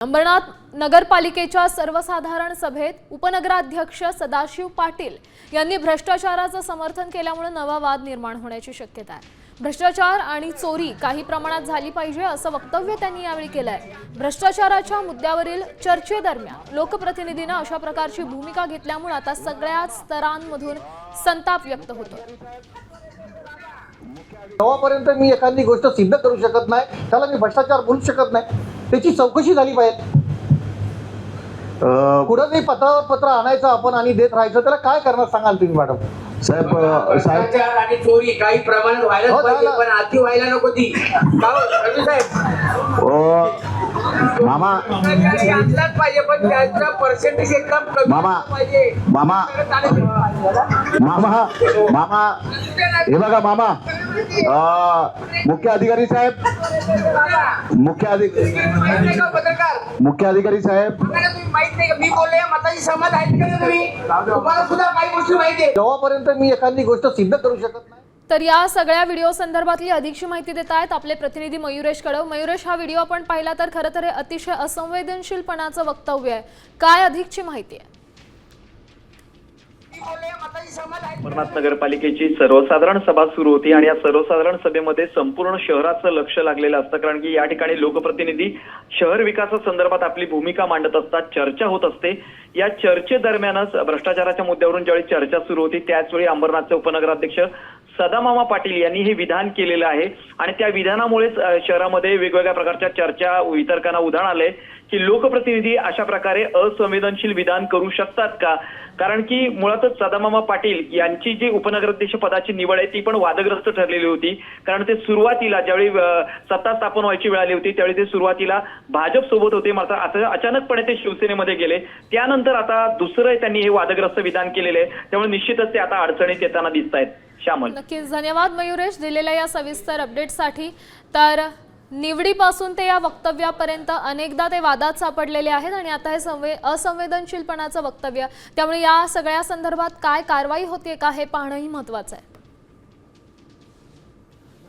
अंबरनाथ नगरपालिकेच्या सर्वसाधारण सभेत उपनगराध्यक्ष सदाशिव पाटील यांनी भ्रष्टाचाराचं समर्थन केल्यामुळे नवा वाद निर्माण होण्याची शक्यता आहे। भ्रष्टाचार आणि चोरी काही प्रमाणात झाली पाहिजे असं वक्तव्य त्यांनी यावेळी केलं आहे। भ्रष्टाचाराच्या मुद्द्यावरील चर्चेदरम्यान लोकप्रतिनिधींना अशा प्रकारची भूमिका घेतल्यामुळे आता सगळ्याच स्तरांमधून संताप व्यक्त होतो। जेव्हापर्यंत मी एखादी गोष्ट सिद्ध करू शकत नाही त्याला मी भ्रष्टाचार बोलू शकत नाही। त्याची चौकशी झाली पाहिजे। कुठंही पत्रावर पत्र आणायचं आपण आणि देत राहायचं, त्याला काय करणार सांगाल तुम्ही मॅडम? साहेब भ्रष्टाचार आणि चोरी काही प्रमाणात व्हायला पाहिजे, पण अति व्हायला नको ती साहेब। मामा आणलाच पाहिजे, पण त्याचा पर्सेंटेज एकदम कमी मामा पाहिजे। मामा मामा मामा हे बघा मामा, मुख्य अधिकारी साहेब, मुख्य अधिकारी साहेब, तुम्ही माहित नाही का मी बोलले मताची समाज आहेत का तुम्ही? तुम्हाला सुद्धा काही गोष्टी माहिती आहे। जेव्हापर्यंत मी एखादी गोष्ट सिद्ध करू शकत नाही। तर या सगळ्या व्हिडिओ संदर्भातली अधिकची माहिती देत आहेत आपले प्रतिनिधी मयुरेश कडव। मयुरेश, हा व्हिडिओ आपण पाहिला तर खरं तर हे अतिशय असंवेदनशीलपणाचं वक्तव्य आहे, काय अधिकची माहिती आहे? अंबरनाथ नगरपालिकेची सर्वसाधारण सभा सुरू होती आणि या सर्वसाधारण सभेमध्ये संपूर्ण शहराचं लक्ष लागलेलं असतं, कारण की या ठिकाणी लोकप्रतिनिधी शहर विकासासंदर्भात आपली भूमिका मांडत असतात, चर्चा होत असते। या चर्चेदरम्यानच भ्रष्टाचाराच्या मुद्द्यावरून ज्यावेळी चर्चा सुरू होती त्याचवेळी अंबरनाथचे उपनगराध्यक्ष सदामामा पाटील यांनी हे विधान केलेलं आहे आणि त्या विधानामुळेच शहरामध्ये वेगवेगळ्या प्रकारच्या चर्चा वितर्कांना उधाण आले की लोकप्रतिनिधी अशा प्रकारे असंवेदनशील विधान करू शकतात का? कारण की मुळातच सदामामा पाटील यांची जी उपनगराध्यक्ष पदाची निवड आहे ती पण वादग्रस्त ठरलेली होती, कारण ते सुरुवातीला ज्यावेळी सत्ता स्थापन व्हायची वेळ आली होती त्यावेळी ते सुरुवातीला भाजप सोबत होते, मात्र आता अचानकपणे ते शिवसेनेमध्ये गेले। त्यानंतर आता दुसरं त्यांनी हे वादग्रस्त विधान केलेले आहे, त्यामुळे निश्चितच ते आता अडचणीत येताना दिसत आहेत। श्यामल, नक्कीच धन्यवाद मयुरेश दिलेल्या या सविस्तर अपडेटसाठी। तर निवडीपासून ते या वक्तव्यापर्यंत अनेकदा ते वादात सापडलेले आहेत आणि आता हे असंवेदनशीलपणाचं वक्तव्य, त्यामुळे या सगळ्या संदर्भात काय कारवाई होते का हे पाहणंही महत्त्वाचं आहे।